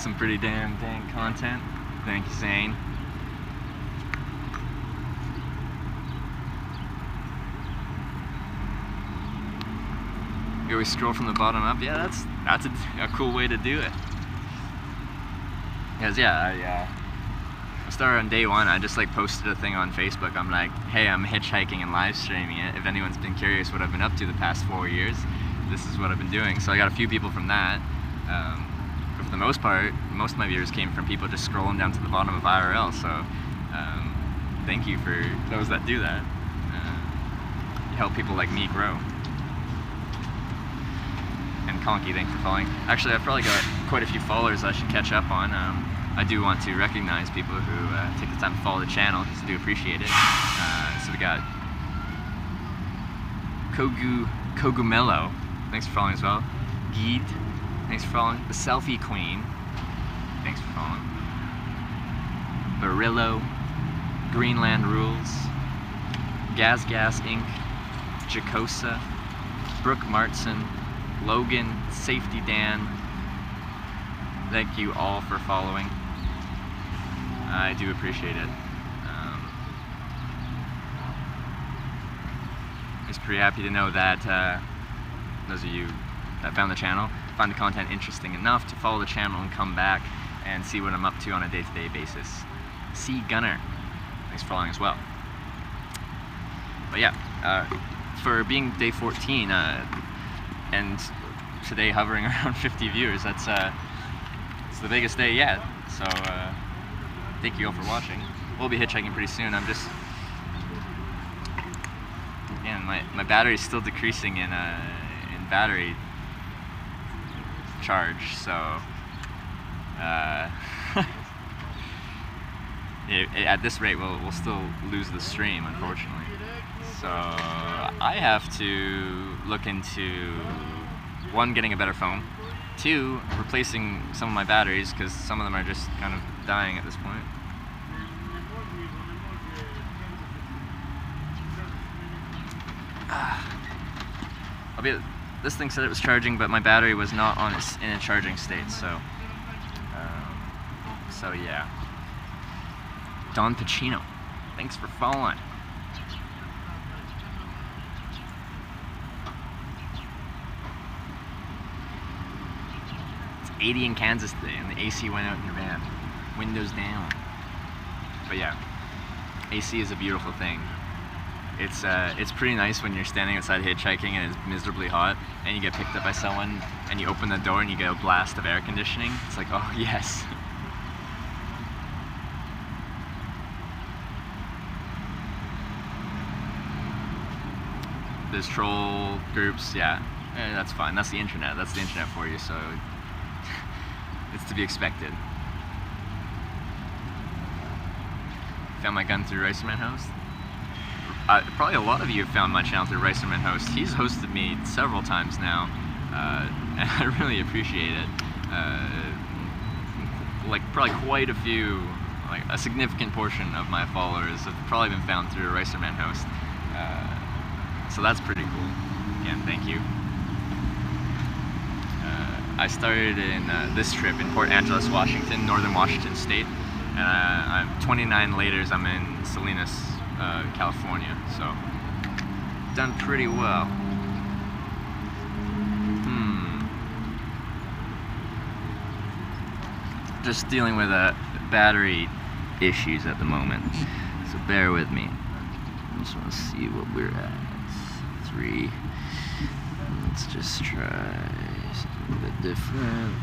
some pretty damn dang content. Thank you, Zane. You always scroll from the bottom up. Yeah, that's a cool way to do it. Because yeah, I started on day one. I just like posted a thing on Facebook. I'm like, hey, I'm hitchhiking and live streaming it. If anyone's been curious what I've been up to the past 4 years, this is what I've been doing. So I got a few people from that. But for the most part, most of my viewers came from people just scrolling down to the bottom of IRL. So thank you for those that do that. You help people like me grow. And Conky, thanks for following. Actually, I've probably got quite a few followers I should catch up on. I do want to recognize people who take the time to follow the channel, because I do appreciate it. So we got Kogumelo, thanks for following as well. Geed, thanks for following. The Selfie Queen, thanks for following. Barillo, Greenland Rules, Gas Inc., Jacosa, Brooke Martson, Logan, Safety Dan, thank you all for following. I do appreciate it. Just pretty happy to know that those of you that found the channel find the content interesting enough to follow the channel and come back and see what I'm up to on a day-to-day basis. C. Gunner, thanks for following as well. But yeah, for being day 14, and today hovering around 50 viewers, it's the biggest day yet. So thank you all for watching. We'll be hitchhiking pretty soon. I'm just, again, my battery's still decreasing in battery charge, so at this rate we'll still lose the stream, unfortunately. So I have to look into, one, getting a better phone, two, replacing some of my batteries, because some of them are just kind of dying at this point. This thing said it was charging, but my battery was not in a charging state, so yeah. Don Pacino, thanks for following. It's 80 in Kansas today, and the AC went out in the van. Windows down. But yeah, AC is a beautiful thing. It's pretty nice when you're standing outside hitchhiking and it's miserably hot, and you get picked up by someone, and you open the door and you get a blast of air conditioning. It's like, oh yes. There's troll groups, yeah, that's fine. That's the internet. That's the internet for you, so it's to be expected. Found my gun through Ricerman Host. Probably a lot of you have found my channel through Ricerman Host. He's hosted me several times now, and I really appreciate it. Like probably quite a few, like a significant portion of my followers have probably been found through Ricerman Host. So that's pretty cool. Again, thank you. I started in this trip in Port Angeles, Washington, northern Washington State. And I'm 29 later, I'm in Salinas, California. So, done pretty well. Just dealing with battery issues at the moment. So bear with me. I just want to see what we're at. 3. Let's just try something a bit different.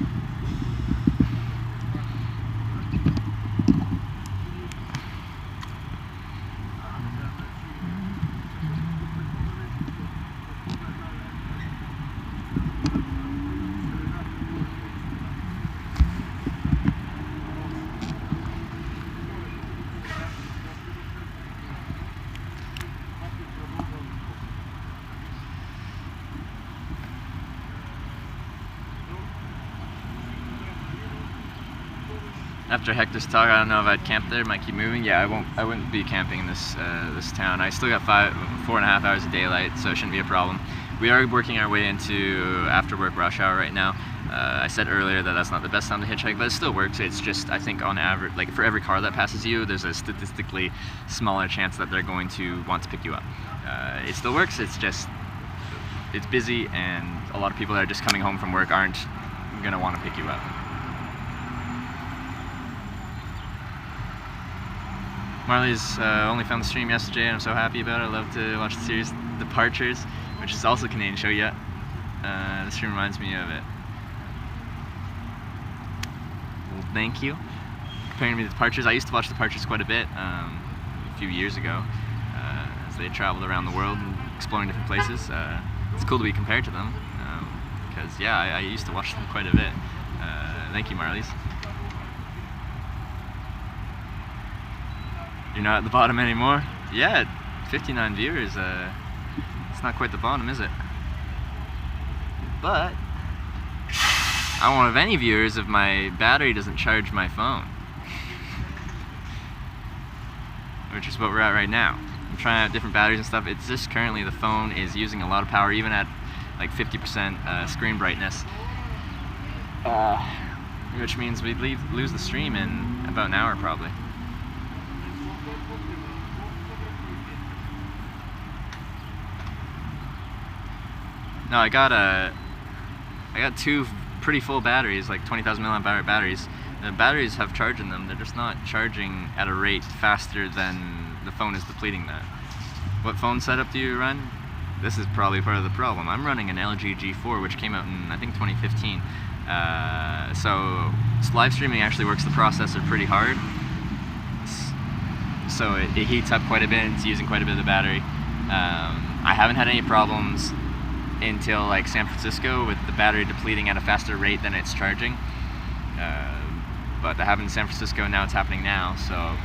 After Hector's talk, I don't know if I'd camp there. Might keep moving. Yeah, I wouldn't be camping in this this town. I still got 4.5 hours of daylight, so it shouldn't be a problem. We are working our way into after work rush hour right now. I said earlier that that's not the best time to hitchhike, but it still works. It's just, I think on average, like for every car that passes you, there's a statistically smaller chance that they're going to want to pick you up. It still works, it's just, it's busy, and a lot of people that are just coming home from work aren't gonna want to pick you up. Marley's only found the stream yesterday, and I'm so happy about it. I love to watch the series Departures, which is also a Canadian show yet. The stream reminds me of it. Well, thank you. Comparing me to Departures, I used to watch Departures quite a bit a few years ago, as they traveled around the world and exploring different places. It's cool to be compared to them, because yeah, I used to watch them quite a bit. Thank you, Marlies. You're not at the bottom anymore? Yeah, 59 viewers. It's not quite the bottom, is it? But I won't have any viewers if my battery doesn't charge my phone. Which is what we're at right now. I'm trying out different batteries and stuff. It's just currently the phone is using a lot of power, even at like 50% screen brightness. Which means we'd lose the stream in about an hour probably. No, I got two pretty full batteries, like 20,000 milliamp hour batteries. The batteries have charge in them, they're just not charging at a rate faster than the phone is depleting that. What phone setup do you run? This is probably part of the problem. I'm running an LG G4, which came out in, I think, 2015. So live streaming actually works the processor pretty hard. So it heats up quite a bit, and it's using quite a bit of the battery. I haven't had any problems until like San Francisco with the battery depleting at a faster rate than it's charging. But that happened in San Francisco, now it's happening now, so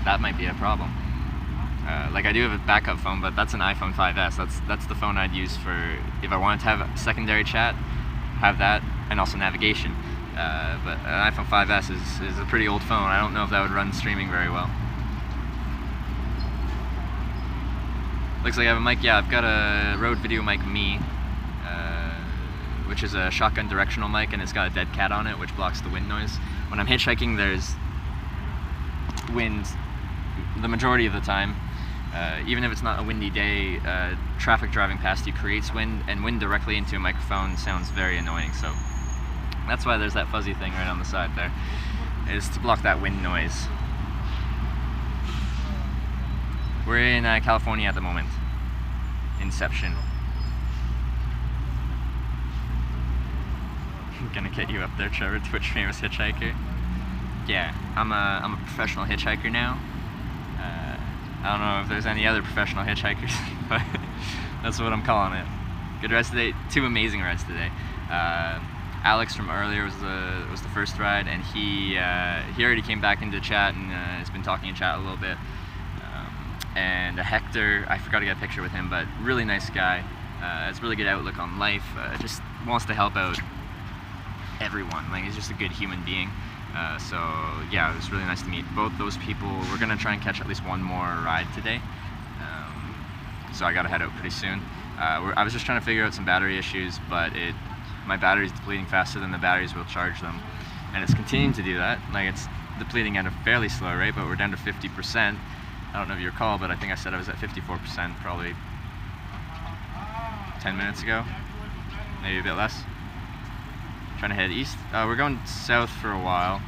that might be a problem. Like I do have a backup phone, but that's an iPhone 5S. That's the phone I'd use for if I wanted to have secondary chat, have that, and also navigation. But an iPhone 5S is a pretty old phone. I don't know if that would run streaming very well. Looks like I have a mic. Yeah, I've got a Rode Video Mic Me, which is a shotgun directional mic, and it's got a dead cat on it, which blocks the wind noise. When I'm hitchhiking, there's wind the majority of the time. Even if it's not a windy day, traffic driving past you creates wind, and wind directly into a microphone sounds very annoying. So that's why there's that fuzzy thing right on the side there, is to block that wind noise. We're in California at the moment. Inception. I'm gonna get you up there, Trevor, Twitch famous hitchhiker. Yeah, I'm a professional hitchhiker now. I don't know if there's any other professional hitchhikers, but that's what I'm calling it. Good rides today. 2 amazing rides today. Alex from earlier was the first ride, and he already came back into chat and has been talking in chat a little bit. And Hector, I forgot to get a picture with him, but really nice guy. Has a really good outlook on life. Just wants to help out everyone. Like, he's just a good human being. So yeah, it was really nice to meet both those people. We're gonna try and catch at least one more ride today. So I gotta head out pretty soon. I was just trying to figure out some battery issues, but my battery's depleting faster than the batteries will charge them. And it's continuing to do that. Like, it's depleting at a fairly slow rate, but we're down to 50%. I don't know if you recall, but I think I said I was at 54% probably 10 minutes ago, maybe a bit less. Trying to head east. We're going south for a while,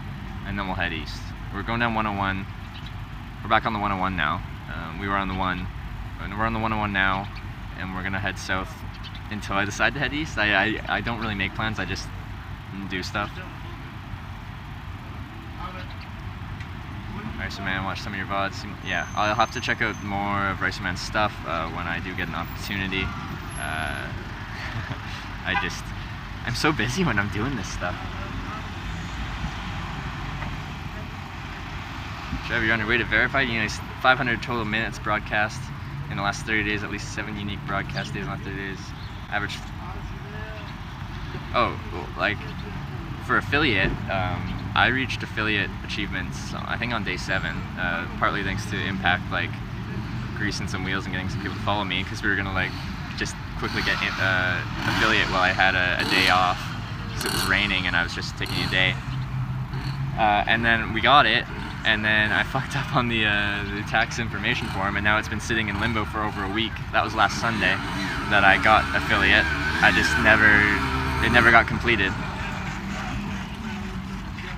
and then we'll head east. We're going down 101. We're back on the 101 now. We were on the 1, and we're on the 101 now, and we're gonna head south until I decide to head east. I don't really make plans, I just do stuff. Ricerman, watch some of your VODs. Yeah, I'll have to check out more of Ricerman's stuff when I do get an opportunity. I'm so busy when I'm doing this stuff. Trevor, you're on your way to verified. You know, 500 total minutes broadcast in the last 30 days, at least 7 unique broadcast days in the last 30 days. Average. Oh, like for affiliate, I reached affiliate achievements, I think on day 7, partly thanks to Impact, like greasing some wheels and getting some people to follow me, because we were gonna like just quickly get affiliate while I had a day off because it was raining and I was just taking a day. And then we got it, and then I fucked up on the tax information form, and now it's been sitting in limbo for over a week. That was last Sunday that I got affiliate. It never got completed.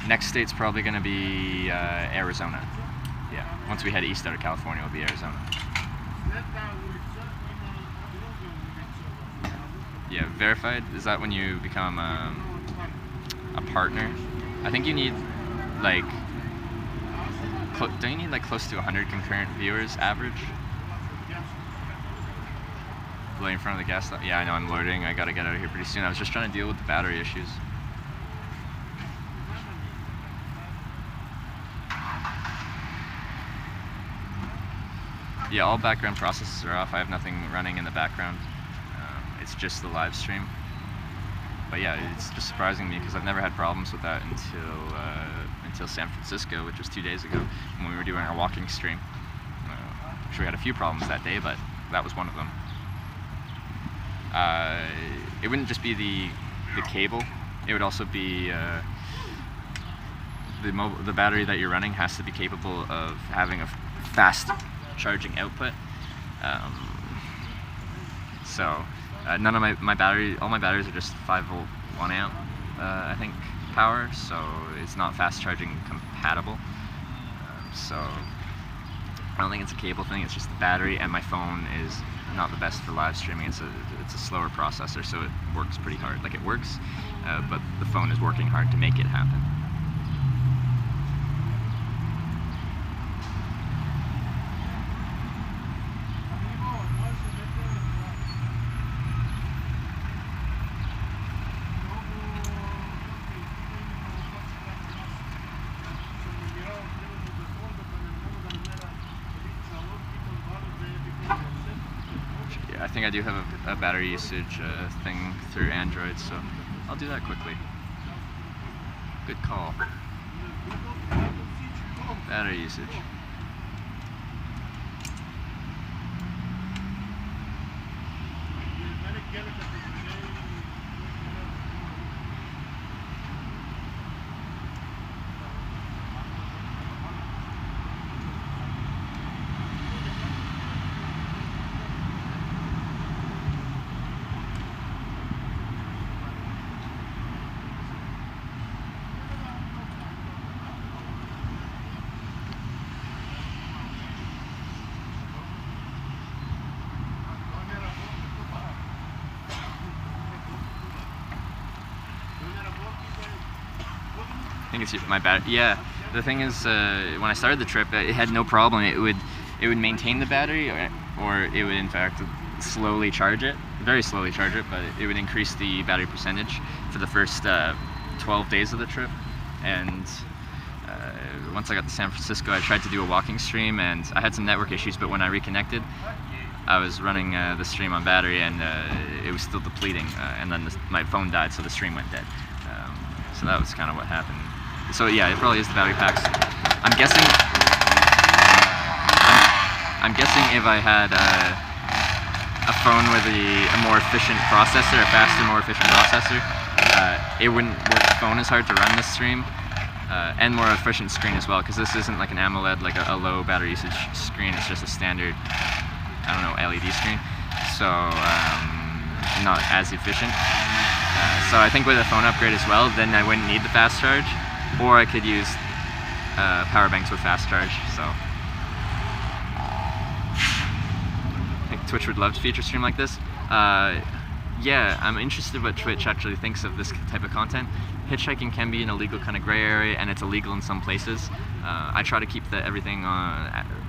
Next state's probably going to be Arizona. Yeah, once we head east out of California, it'll be Arizona. Yeah, verified, is that when you become a partner? I think you need like, don't you need like close to 100 concurrent viewers average? Loading in front of the gas stop? Yeah, I know I'm loading. I gotta get out of here pretty soon. I was just trying to deal with the battery issues. Yeah, all background processes are off. I have nothing running in the background. It's just the live stream. But yeah, it's just surprising me because I've never had problems with that until San Francisco, which was 2 days ago when we were doing our walking stream. Which we had a few problems that day, but that was one of them. It wouldn't just be the cable. It would also be the battery that you're running has to be capable of having a fast charging output. So none of all my batteries are just 5-volt 1 amp, I think, power, so it's not fast charging compatible. So I don't think it's a cable thing, it's just the battery, and my phone is not the best for live streaming. It's a slower processor, so it works pretty hard. Like, it works, but the phone is working hard to make it happen. I think I do have a battery usage thing through Android, so I'll do that quickly. Good call. Battery usage. I think it's my battery. Yeah, the thing is, when I started the trip, it had no problem. It would maintain the battery, or it would in fact slowly charge it, very slowly charge it, but it would increase the battery percentage for the first 12 days of the trip. And once I got to San Francisco, I tried to do a walking stream, and I had some network issues, but when I reconnected, I was running the stream on battery, and it was still depleting, and then my phone died, so the stream went dead. So that was kind of what happened. So yeah, it probably is the battery packs. I'm guessing if I had a phone with a more efficient processor, a faster, more efficient processor, it wouldn't work the phone as hard to run this stream, and more efficient screen as well, because this isn't like an AMOLED, like a low battery usage screen. It's just a standard, I don't know, LED screen. So not as efficient. So I think with a phone upgrade as well, then I wouldn't need the fast charge, or I could use power banks with fast charge. So I think Twitch would love to feature stream like this. Yeah, I'm interested what Twitch actually thinks of this type of content. Hitchhiking can be an illegal kind of gray area, and it's illegal in some places. I try to keep everything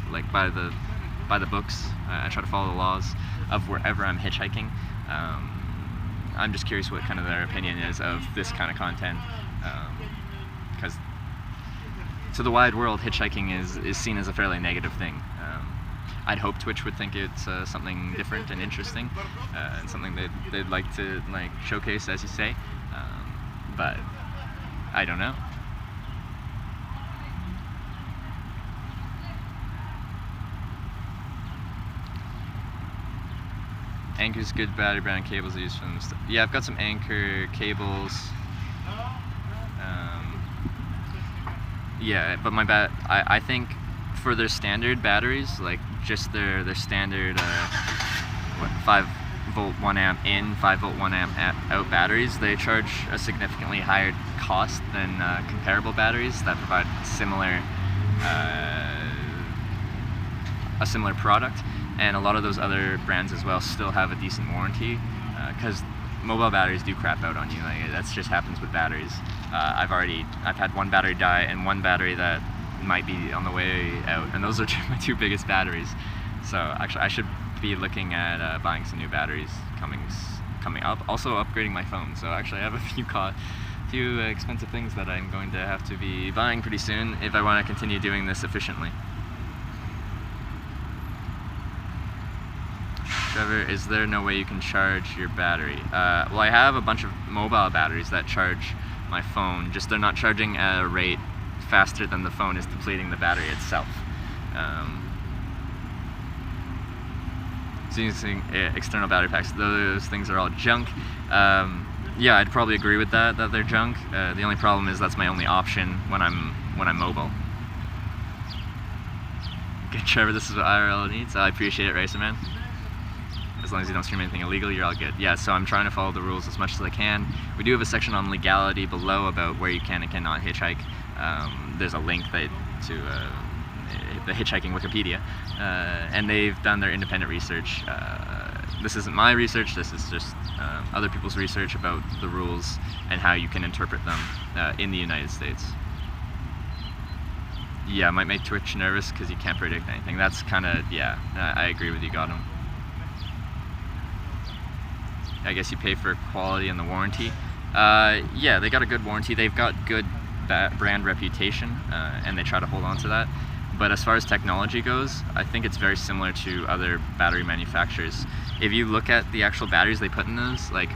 like by the books. I try to follow the laws of wherever I'm hitchhiking. I'm just curious what kind of their opinion is of this kind of content, because to the wide world, hitchhiking is seen as a fairly negative thing. I'd hope Twitch would think it's something different and interesting, and something they'd like to showcase, as you say, but I don't know. Anker's good battery brand cables I use from the yeah, I've got some Anker cables. Yeah, but I think for their standard batteries, like just their standard 5-volt 1 amp in, 5-volt 1 amp out batteries, they charge a significantly higher cost than comparable batteries that provide a similar product. And a lot of those other brands as well still have a decent warranty, because mobile batteries do crap out on you. Like, that's just happens with batteries. I've had one battery die and one battery that might be on the way out, and those are my two biggest batteries. So actually, I should be looking at buying some new batteries coming up. Also upgrading my phone. So actually, I have a few expensive things that I'm going to have to be buying pretty soon if I want to continue doing this efficiently. Trevor, is there no way you can charge your battery? Well, I have a bunch of mobile batteries that charge my phone, just they're not charging at a rate faster than the phone is depleting the battery itself. So using external battery packs, those things are all junk. Yeah, I'd probably agree with that they're junk. The only problem is that's my only option when I'm mobile. Good, Trevor, this is what IRL needs. I appreciate it, Racer Man. As long as you don't stream anything illegal, you're all good. Yeah, so I'm trying to follow the rules as much as I can. We do have a section on legality below about where you can and cannot hitchhike. There's a link to the hitchhiking Wikipedia, and they've done their independent research. This isn't my research, this is just other people's research about the rules and how you can interpret them in the United States. Yeah, might make Twitch nervous because you can't predict anything. That's kind of, yeah, I agree with you, Gotham. I guess you pay for quality and the warranty. Yeah, they got a good warranty. They've got good brand reputation, and they try to hold on to that. But as far as technology goes, I think it's very similar to other battery manufacturers. If you look at the actual batteries they put in those, like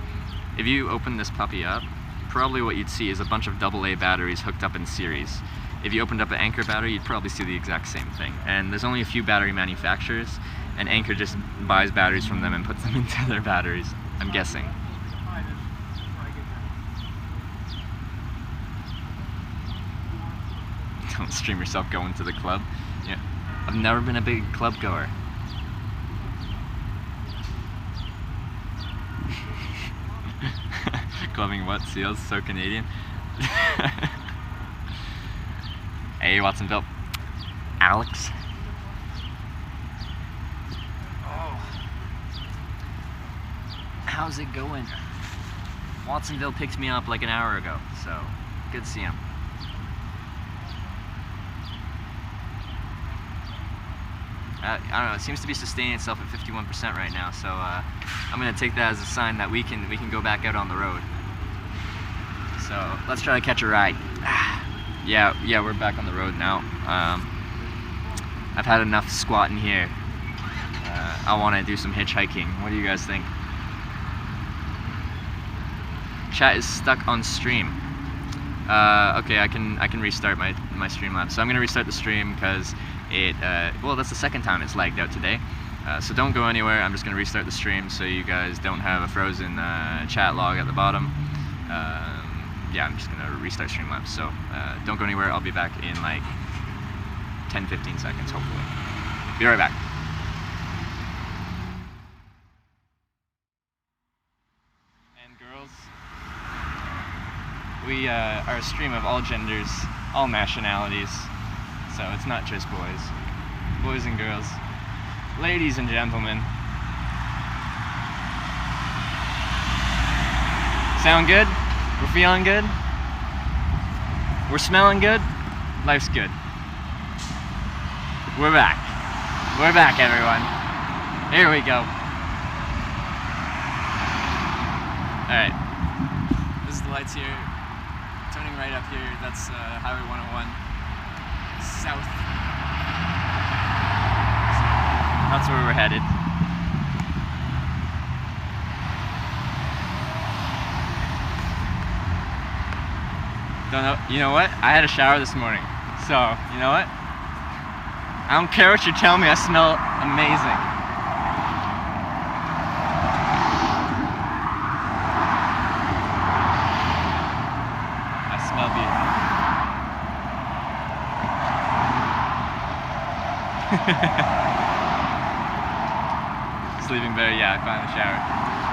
if you open this puppy up, probably what you'd see is a bunch of AA batteries hooked up in series. If you opened up an Anker battery, you'd probably see the exact same thing. And there's only a few battery manufacturers, and Anker just buys batteries from them and puts them into their batteries, I'm guessing. Don't stream yourself going to the club. Yeah, I've never been a big club goer. Clubbing what? Seals? So Canadian. Hey, Watsonville. Alex. Oh. How's it going? Watsonville picked me up like an hour ago, so good to see him. I don't know, it seems to be sustaining itself at 51% right now, so I'm going to take that as a sign that we can go back out on the road. So let's try to catch a ride. Yeah, we're back on the road now. I've had enough squatting here. I want to do some hitchhiking. What do you guys think? Chat is stuck on stream. Okay, I can restart my Streamlabs. So I'm going to restart the stream because well, that's the second time it's lagged out today. So don't go anywhere. I'm just going to restart the stream so you guys don't have a frozen chat log at the bottom. Yeah, I'm just going to restart Streamlabs. So don't go anywhere. I'll be back in like 10-15 seconds, hopefully. Be right back. And girls, we are a stream of all genders, all nationalities. So it's not just boys and girls, ladies and gentlemen. Sound good? We're feeling good? We're smelling good? Life's good. We're back. We're back, everyone. Here we go. Alright. This is the lights here. Turning right up here, that's Highway 101. South. That's where we're headed. Don't know. You know what? I had a shower this morning. So, you know what? I don't care what you tell me, I smell amazing. Sleeping Bear, yeah, I finally showered.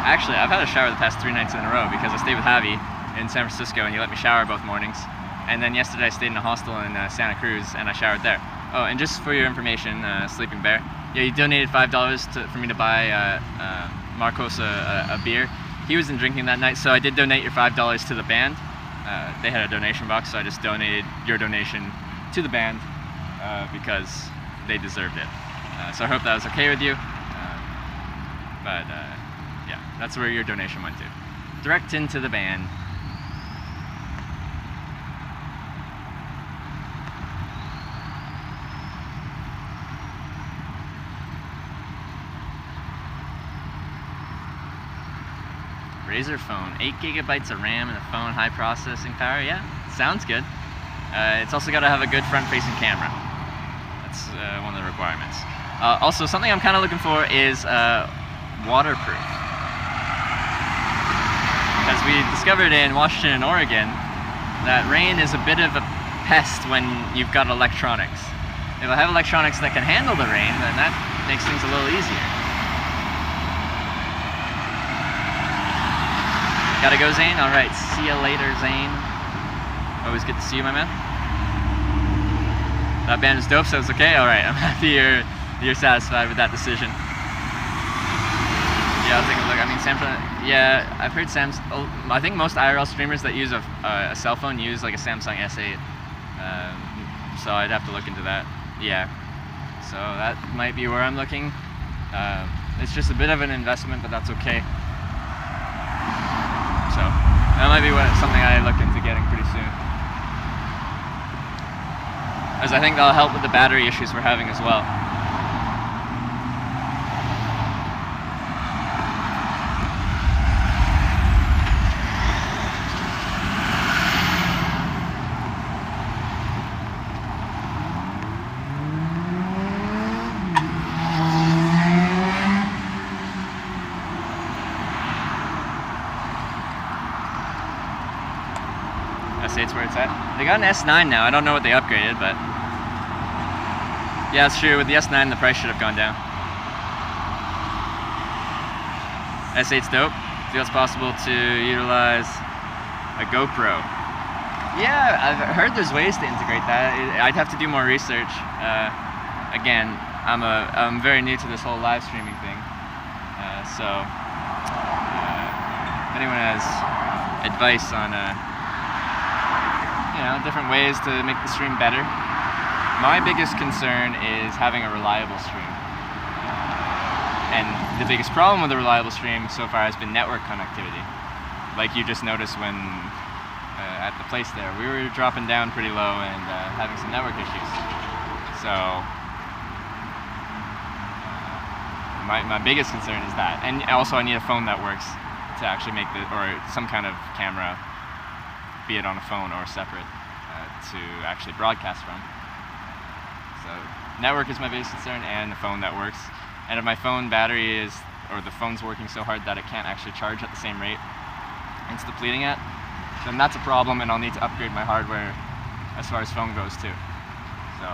Actually, I've had a shower the past 3 nights in a row because I stayed with Javi in San Francisco and he let me shower both mornings. And then yesterday I stayed in a hostel in Santa Cruz and I showered there. Oh, and just for your information, Sleeping Bear, yeah, you donated $5 for me to buy Marcos a beer. He wasn't drinking that night, so I did donate your $5 to the band. They had a donation box, so I just donated your donation to the band because they deserved it. So I hope that was okay with you. But yeah, that's where your donation went to. Direct into the band. Razer phone, 8 gigabytes of RAM in the phone, high processing power. Yeah, sounds good. It's also got to have a good front-facing camera. That's one of the requirements. Also, something I'm kind of looking for is waterproof. Because we discovered in Washington and Oregon that rain is a bit of a pest when you've got electronics. If I have electronics that can handle the rain, then that makes things a little easier. Gotta go, Zane? Alright, see you later, Zane. Always good to see you, my man. That band is dope, so it's okay? Alright, I'm happy you're satisfied with that decision. Yeah, I'll take a look. I mean, yeah, I've heard I think most IRL streamers that use a cell phone use like a Samsung S8. So I'd have to look into that. Yeah, so that might be where I'm looking. It's just a bit of an investment, but that's okay. So that might be something I look into getting pretty soon. As I think that'll help with the battery issues we're having as well. S8's where it's at. They got an S9 now. I don't know what they upgraded, but yeah, it's true. With the S9, the price should have gone down. S8's dope. Feel it's possible to utilize a GoPro. Yeah, I've heard there's ways to integrate that. I'd have to do more research. Again, I'm very new to this whole live streaming thing, so if anyone has advice on different ways to make the stream better. My biggest concern is having a reliable stream. And the biggest problem with a reliable stream so far has been network connectivity. Like you just noticed when at the place there, we were dropping down pretty low and having some network issues. So my biggest concern is that. And also I need a phone that works to actually make or some kind of camera, be it on a phone or separate, to actually broadcast from. So network is my biggest concern, and the phone that works. And if my phone battery or the phone's working so hard that it can't actually charge at the same rate it's depleting at, then that's a problem, and I'll need to upgrade my hardware as far as phone goes too. So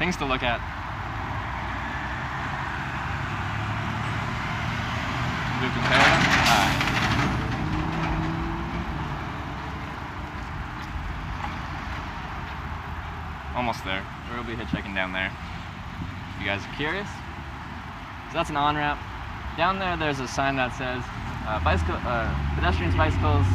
things to look at. Do compare them. Almost there. We'll be hitchhiking down there. If you guys are curious. So that's an on-ramp. Down there, there's a sign that says pedestrians, bicycles,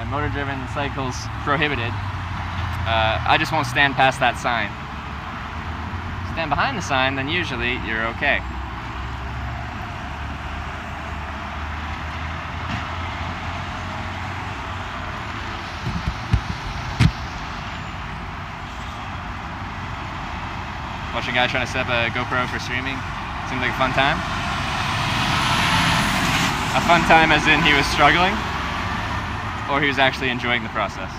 motor-driven cycles prohibited. I just won't stand past that sign. Stand behind the sign, then usually you're okay. Watching a guy trying to set up a GoPro for streaming. Seemed like a fun time. A fun time as in he was struggling, or he was actually enjoying the process.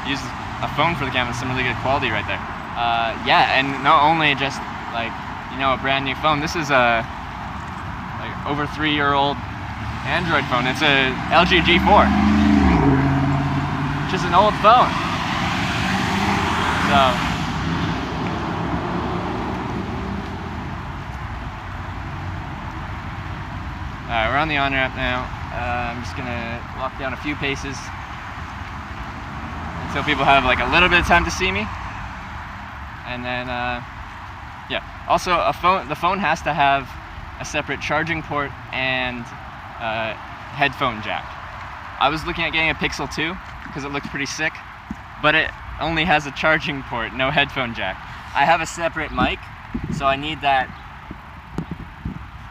Use a phone for the camera, some really good quality right there. Yeah, and not only just like, a brand new phone. This is a over 3-year-old Android phone. It's a LG G4, which is an old phone. So alright, we're on the on-ramp now. I'm just gonna walk down a few paces until people have like a little bit of time to see me. And then, yeah. Also, the phone has to have a separate charging port and headphone jack. I was looking at getting a Pixel 2 because it looked pretty sick, but it only has a charging port, no headphone jack. I have a separate mic, so I need that.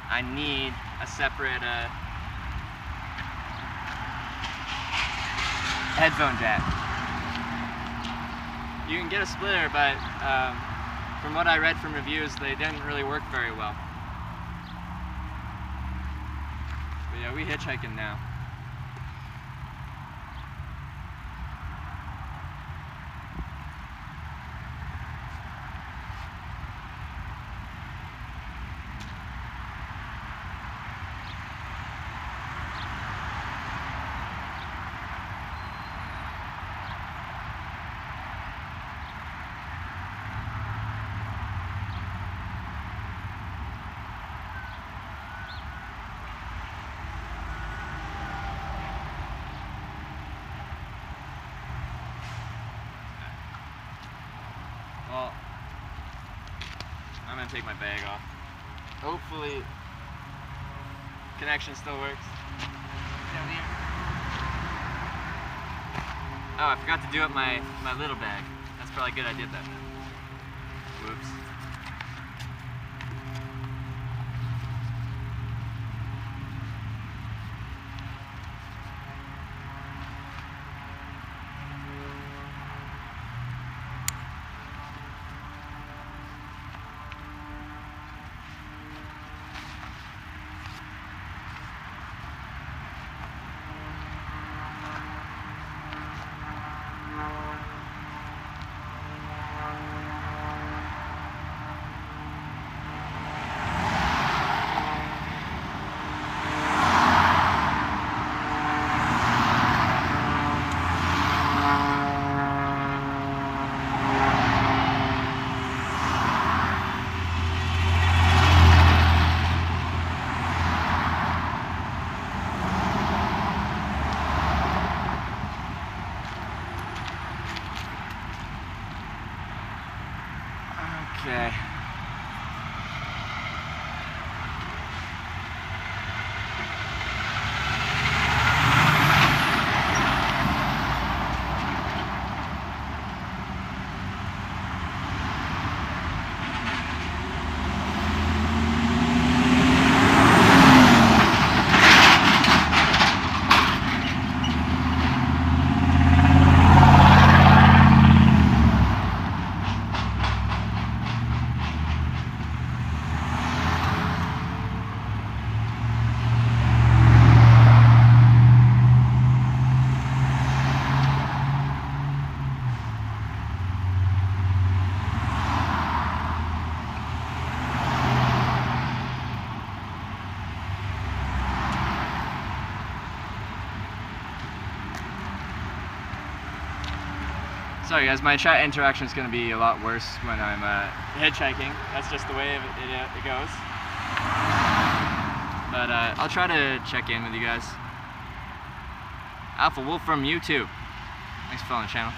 I need a separate headphone jack. You can get a splitter, but from what I read from reviews, they didn't really work very well. But yeah, we hitchhiking now. Well, I'm gonna take my bag off. Hopefully, connection still works. Down here. Oh, I forgot to do up my little bag. That's probably good I did that. Whoops. Okay. Sorry guys, my chat interaction is going to be a lot worse when I'm hitchhiking. That's just the way it goes. But I'll try to check in with you guys. Alpha Wolf from YouTube. Thanks for following the channel.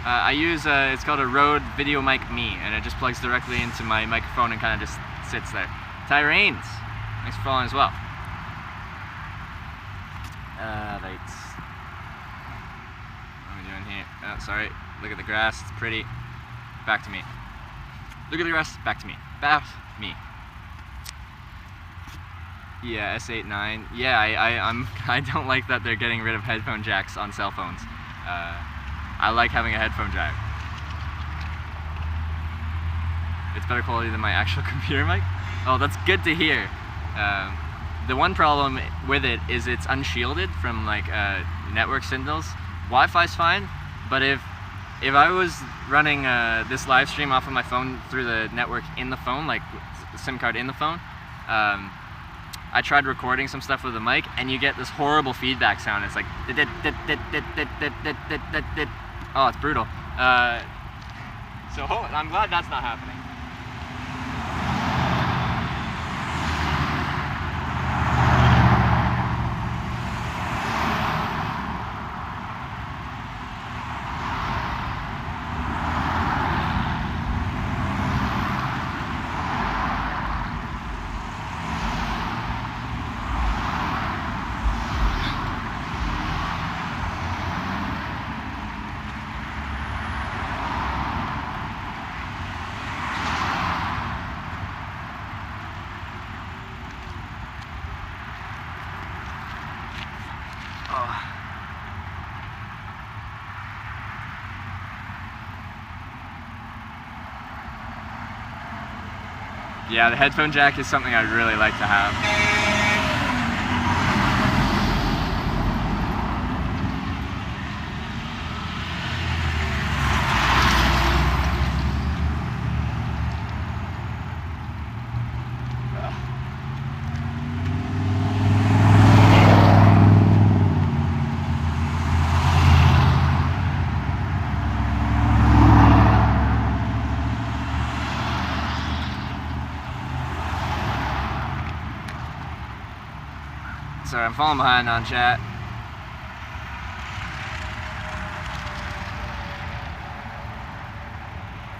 I use, it's called a Rode Video Mic Me, and it just plugs directly into my microphone and kind of just sits there. Tyranes, thanks for following as well. Right. What am I doing here? Oh, sorry. Look at the grass, it's pretty. Back to me. Look at the grass, back to me. Back to me. Yeah, S89. Yeah, I don't like that they're getting rid of headphone jacks on cell phones. I like having a headphone jack. It's better quality than my actual computer mic. Oh, that's good to hear. The one problem with it is it's unshielded from like network signals. Wi-Fi's fine, but if I was running this live stream off of my phone through the network in the phone, like the SIM card in the phone, I tried recording some stuff with a mic, and you get this horrible feedback sound. It's like, oh, it's brutal. So I'm glad that's not happening. Yeah, the headphone jack is something I'd really like to have. Sorry, I'm falling behind on chat.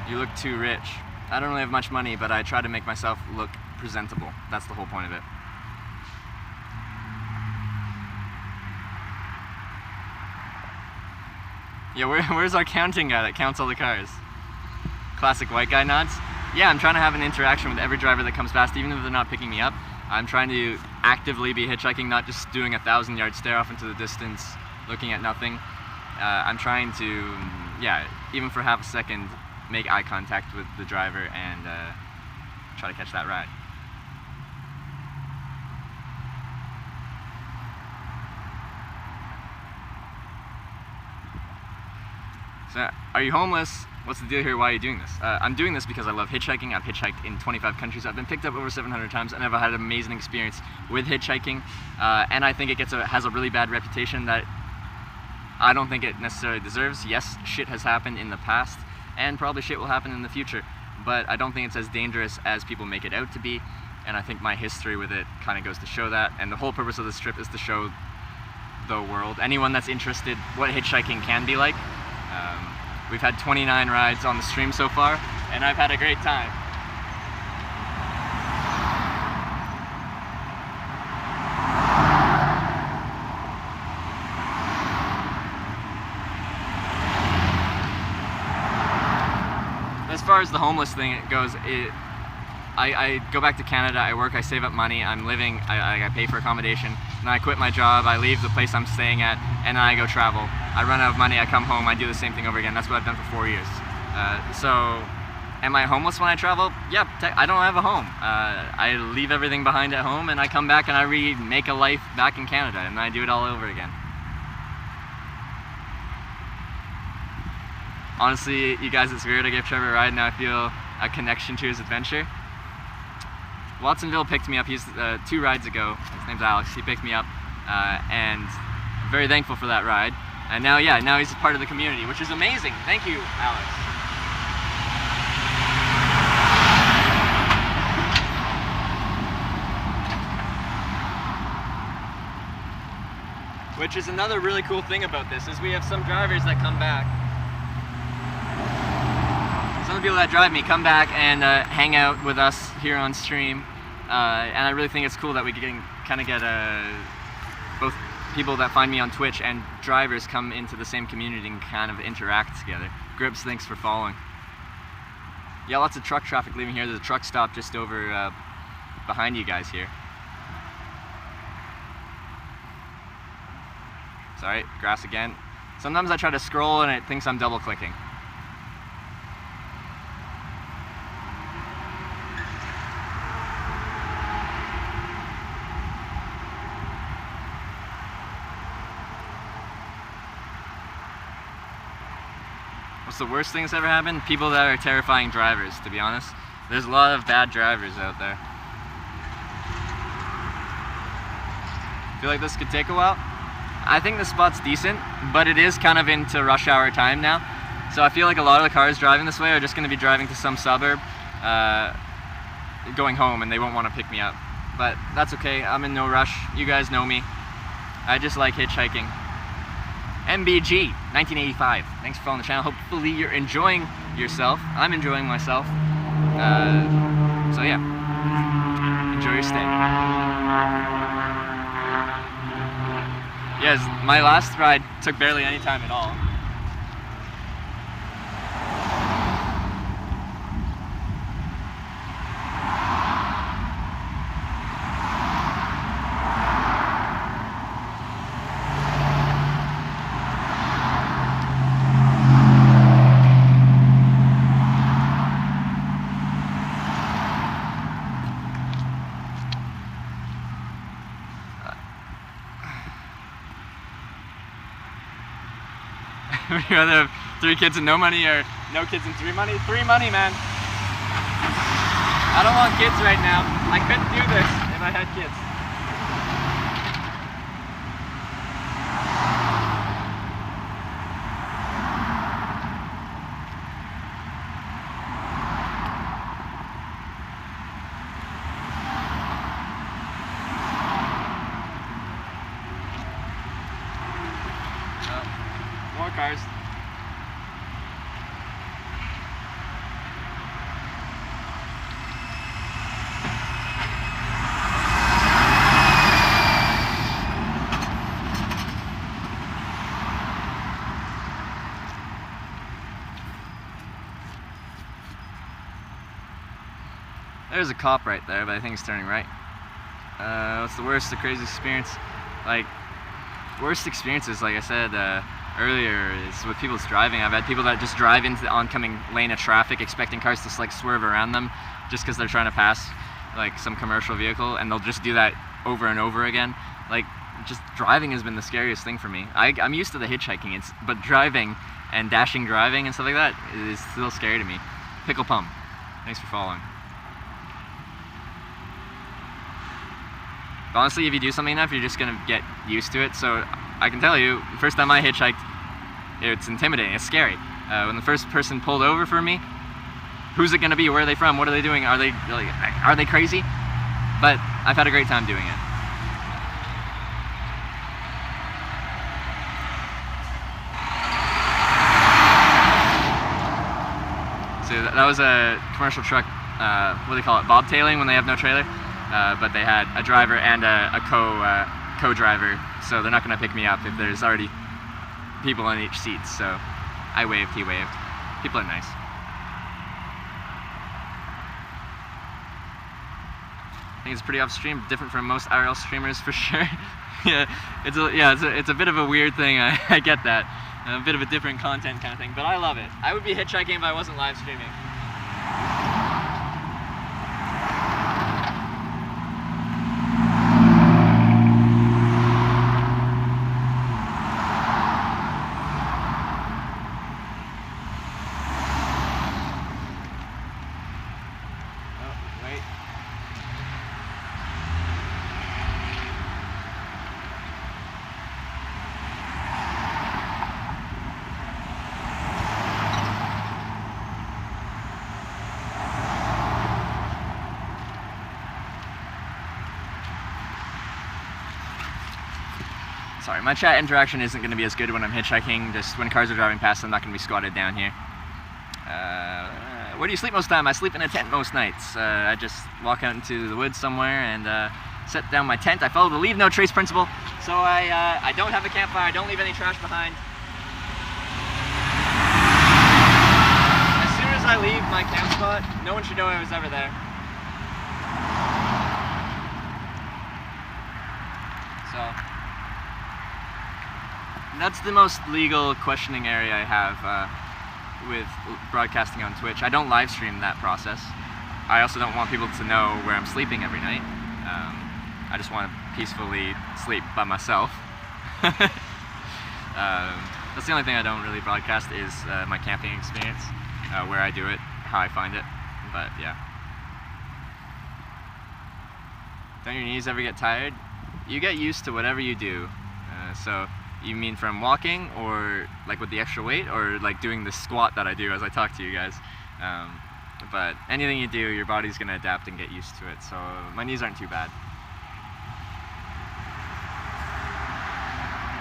You look too rich. I don't really have much money, but I try to make myself look presentable. That's the whole point of it. Yeah, where's our counting guy that counts all the cars? Classic white guy nods. Yeah, I'm trying to have an interaction with every driver that comes past, even if they're not picking me up. I'm trying to actively be hitchhiking, not just doing a 1,000-yard stare off into the distance, looking at nothing. I'm trying to, yeah, even for half a second, make eye contact with the driver and try to catch that ride. So, are you homeless? What's the deal here? Why are you doing this? I'm doing this because I love hitchhiking. I've hitchhiked in 25 countries. I've been picked up over 700 times, and I've had an amazing experience with hitchhiking. And I think it has a really bad reputation that I don't think it necessarily deserves. Yes, shit has happened in the past, and probably shit will happen in the future. But I don't think it's as dangerous as people make it out to be. And I think my history with it kind of goes to show that. And the whole purpose of this trip is to show the world, anyone that's interested, what hitchhiking can be like. We've had 29 rides on the stream so far, and I've had a great time. As far as the homeless thing goes, I go back to Canada, I work, I save up money, I'm living, I pay for accommodation, and I quit my job, I leave the place I'm staying at, and then I go travel. I run out of money, I come home, I do the same thing over again. That's what I've done for 4 years. So, am I homeless when I travel? Yeah, I don't have a home. I leave everything behind at home, and I come back and I remake a life back in Canada, and I do it all over again. Honestly, you guys, it's weird. I gave Trevor a ride, and now I feel a connection to his adventure. Watsonville picked me up. He's 2 rides ago. His name's Alex. He picked me up, and I'm very thankful for that ride. And now, yeah, now he's a part of the community, which is amazing. Thank you, Alex. Which is another really cool thing about this, is we have some drivers that come back. Some of the people that drive me come back and hang out with us here on stream. And I really think it's cool that we can kind of get both people that find me on Twitch and drivers come into the same community and kind of interact together. Grips, thanks for following. Yeah, lots of truck traffic leaving here. There's a truck stop just over behind you guys here. Sorry, grass again. Sometimes I try to scroll and it thinks I'm double clicking. What's the worst thing that's ever happened? People that are terrifying drivers, to be honest. There's a lot of bad drivers out there. feel like this could take a while. I think the spot's decent, but it is kind of into rush hour time now. So I feel like a lot of the cars driving this way are just going to be driving to some suburb, going home, and they won't want to pick me up. But that's okay, I'm in no rush. You guys know me. I just like hitchhiking. MBG, 1985. Thanks for following the channel. Hopefully you're enjoying yourself. I'm enjoying myself. So yeah, enjoy your stay. Yes, my last ride took barely any time at all. Would you rather have 3 kids and no money, or no kids and 3 money? 3 money, man. I don't want kids right now. I couldn't do this if I had kids. More cars. There's a cop right there, but I think he's turning right. What's the worst, the craziest experience? Like, worst experiences, like I said earlier, is with people's driving. I've had people that just drive into the oncoming lane of traffic expecting cars to like swerve around them just because they're trying to pass like some commercial vehicle, and they'll just do that over and over again. Like, just driving has been the scariest thing for me. I'm used to the hitchhiking, but driving and dashing driving and stuff like that is still scary to me. Pickle Pum, thanks for following. But honestly, if you do something enough, you're just gonna get used to it. So I can tell you, the first time I hitchhiked, it's intimidating, it's scary. When the first person pulled over for me, who's it gonna be? Where are they from? What are they doing? Are they crazy? But I've had a great time doing it. So that was a commercial truck, what do they call it? Bobtailing, when they have no trailer. But they had a driver and a co-driver, so they're not going to pick me up if there's already people in each seat. So I waved, he waved. People are nice. I think it's pretty off-stream, different from most IRL streamers for sure. Yeah, it's a bit of a weird thing. I get that, a bit of a different content kind of thing, but I love it. I would be hitchhiking if I wasn't live streaming. Sorry, my chat interaction isn't going to be as good when I'm hitchhiking. Just when cars are driving past, I'm not going to be squatted down here. Where do you sleep most of the time? I sleep in a tent most nights. I just walk out into the woods somewhere and set down my tent. I follow the leave no trace principle, so I don't have a campfire, I don't leave any trash behind. As soon as I leave my camp spot, no one should know I was ever there. So that's the most legal questioning area I have with broadcasting on Twitch. I don't live stream that process. I also don't want people to know where I'm sleeping every night. I just want to peacefully sleep by myself. That's the only thing I don't really broadcast is my camping experience, where I do it, how I find it, but yeah. Don't your knees ever get tired? you get used to whatever you do. So you mean from walking, or like with the extra weight, or like doing the squat that I do as I talk to you guys? But anything you do, your body's gonna adapt and get used to it. So my knees aren't too bad.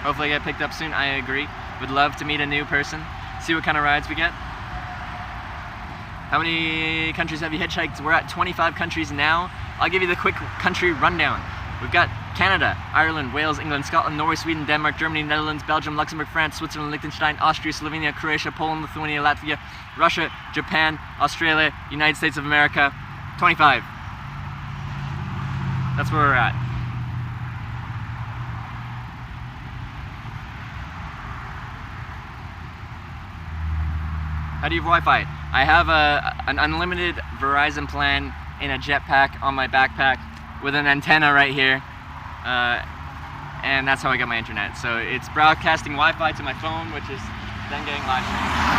Hopefully I get picked up soon. I agree. Would love to meet a new person, see what kind of rides we get. How many countries have you hitchhiked? We're at 25 countries now. I'll give you the quick country rundown. We've got Canada, Ireland, Wales, England, Scotland, Norway, Sweden, Denmark, Germany, Netherlands, Belgium, Luxembourg, France, Switzerland, Liechtenstein, Austria, Slovenia, Croatia, Poland, Lithuania, Latvia, Russia, Japan, Australia, United States of America. 25. That's where we're at. How do you have Wi-Fi? I have an unlimited Verizon plan in a jetpack on my backpack with an antenna right here, and that's how I got my internet. So it's broadcasting Wi-Fi to my phone, which is then getting live streamed.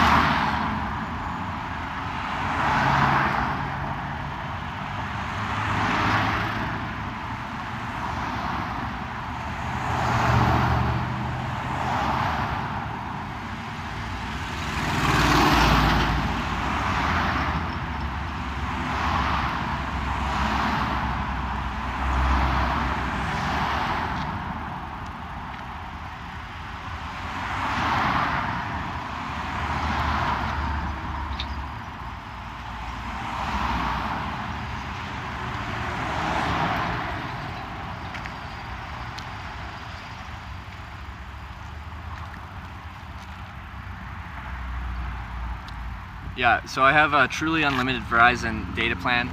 Yeah, so I have a truly unlimited Verizon data plan,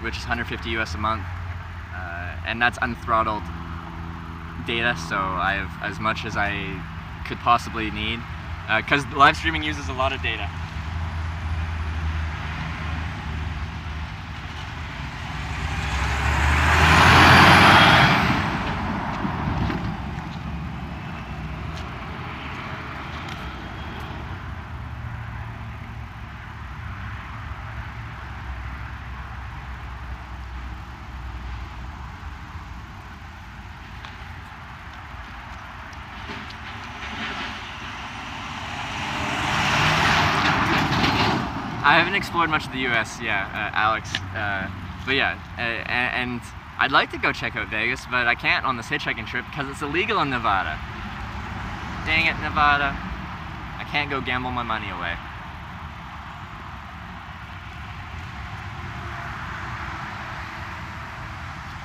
which is 150 US a month, and that's unthrottled data, so I have as much as I could possibly need, because live streaming uses a lot of data. I haven't explored much of the U.S., Alex, but yeah, and I'd like to go check out Vegas, but I can't on this hitchhiking trip because it's illegal in Nevada. Dang it, Nevada. I can't go gamble my money away.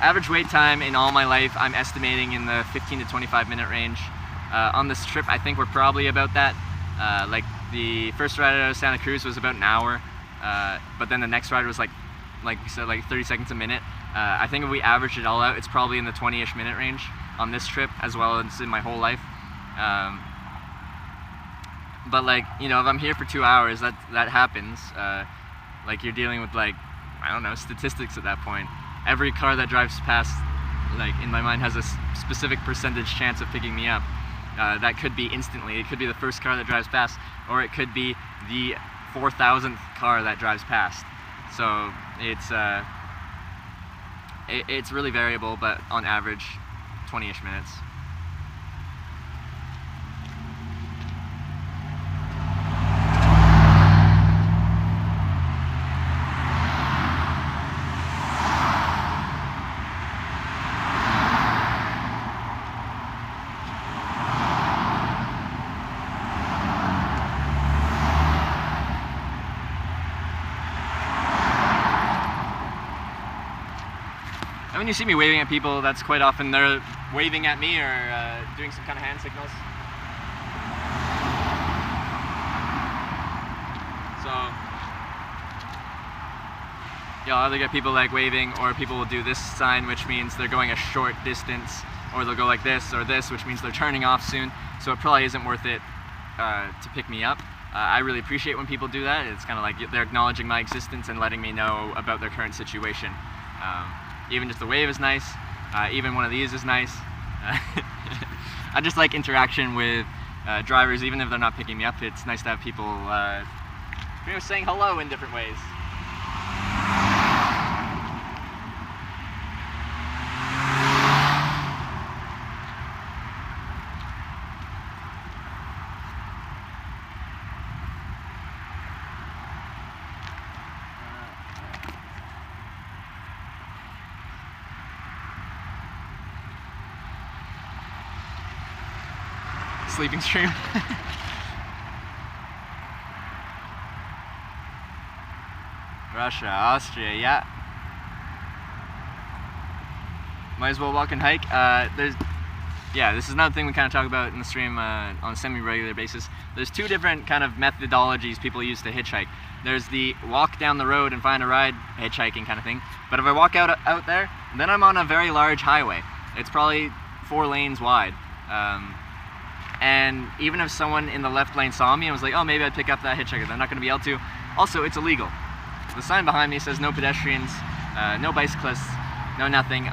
Average wait time in all my life, I'm estimating in the 15 to 25 minute range. On this trip, I think we're probably about that. Like the first ride out of Santa Cruz was about an hour, but then the next ride was like we said, like 30 seconds a minute. I think if we average it all out, it's probably in the 20-ish minute range on this trip, as well as in my whole life. But like, you know, if I'm here for 2 hours, that happens. Like you're dealing with, like, I don't know, statistics at that point. Every car that drives past, like in my mind, has a specific percentage chance of picking me up. That could be instantly. It could be the first car that drives past, or it could be the 4,000th car that drives past. So it's really variable, but on average, 20-ish minutes. And when you see me waving at people, that's quite often they're waving at me or doing some kind of hand signals. So, you'll either get people like waving, or people will do this sign, which means they're going a short distance, or they'll go like this or this, which means they're turning off soon. So it probably isn't worth it to pick me up. I really appreciate when people do that. It's kind of like they're acknowledging my existence and letting me know about their current situation. Even just a wave is nice. Even one of these is nice. I just like interaction with drivers, even if they're not picking me up. It's nice to have people saying hello in different ways. sleeping stream. Russia, Austria, yeah. Might as well walk and hike. This is another thing we kind of talk about in the stream on a semi-regular basis. There's two different kind of methodologies people use to hitchhike. There's the walk down the road and find a ride hitchhiking kind of thing. But if I walk out there, then I'm on a very large highway. It's probably 4 lanes wide. And even if someone in the left lane saw me and was like, oh, maybe I'd pick up that hitchhiker, they're not going to be able to. Also, it's illegal. The sign behind me says no pedestrians, no bicyclists, no nothing.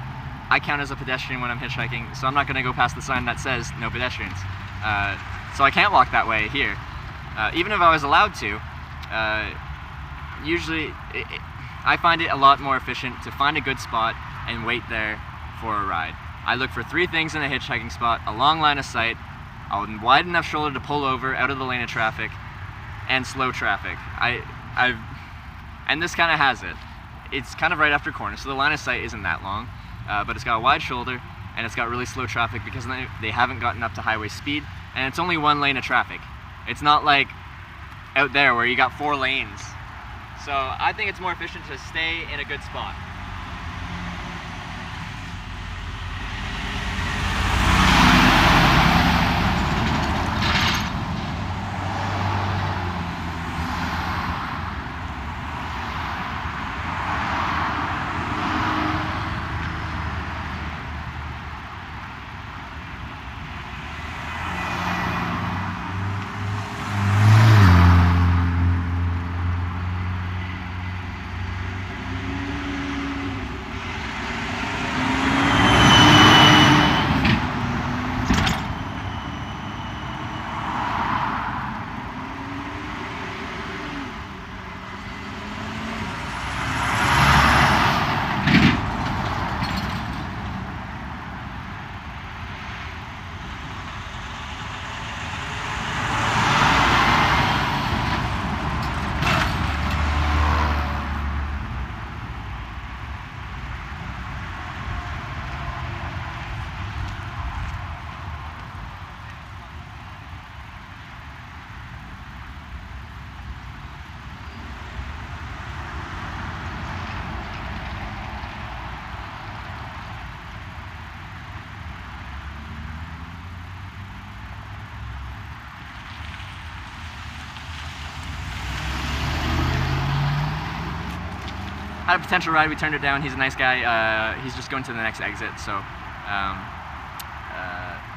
I count as a pedestrian when I'm hitchhiking, so I'm not going to go past the sign that says no pedestrians. So I can't walk that way here. Even if I was allowed to, usually I find it a lot more efficient to find a good spot and wait there for a ride. I look for 3 things in a hitchhiking spot: a long line of sight, a wide enough shoulder to pull over out of the lane of traffic, and slow traffic. And this kind of has it. It's kind of right after corner, so the line of sight isn't that long, but it's got a wide shoulder and it's got really slow traffic because they haven't gotten up to highway speed, and it's only 1 lane of traffic. It's not like out there where you got 4 lanes. So I think it's more efficient to stay in a good spot. Had a potential ride, we turned it down. He's a nice guy. He's just going to the next exit, so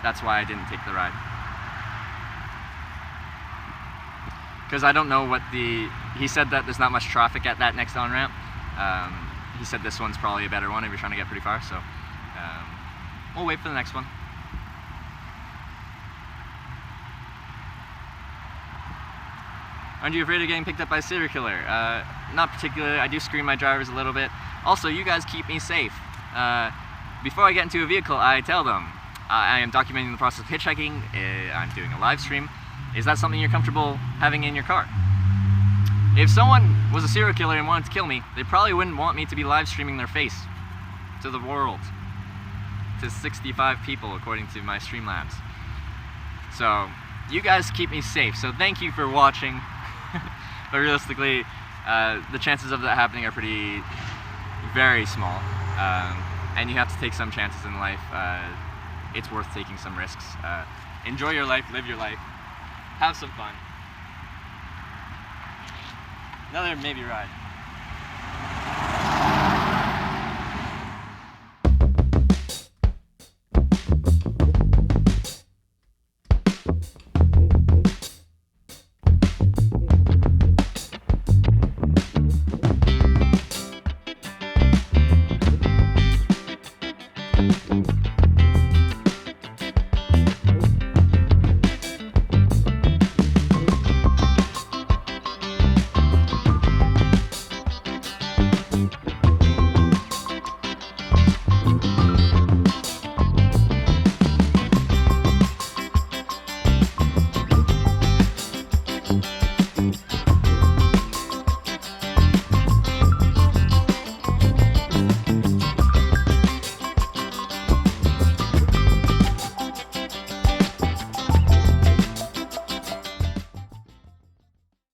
that's why I didn't take the ride. Because I don't know what he said that there's not much traffic at that next on-ramp. He said this one's probably a better one if you're trying to get pretty far, so we'll wait for the next one. Aren't you afraid of getting picked up by a serial killer? Not particularly. I do screen my drivers a little bit. Also, you guys keep me safe. Before I get into a vehicle, I tell them I am documenting the process of hitchhiking. I'm doing a live stream. Is that something you're comfortable having in your car? If someone was a serial killer and wanted to kill me, they probably wouldn't want me to be live streaming their face to the world, to 65 people according to my Streamlabs. So you guys keep me safe. So thank you for watching. But realistically, the chances of that happening are very small, and you have to take some chances in life. It's worth taking some risks. Enjoy your life, live your life, have some fun. Another maybe ride.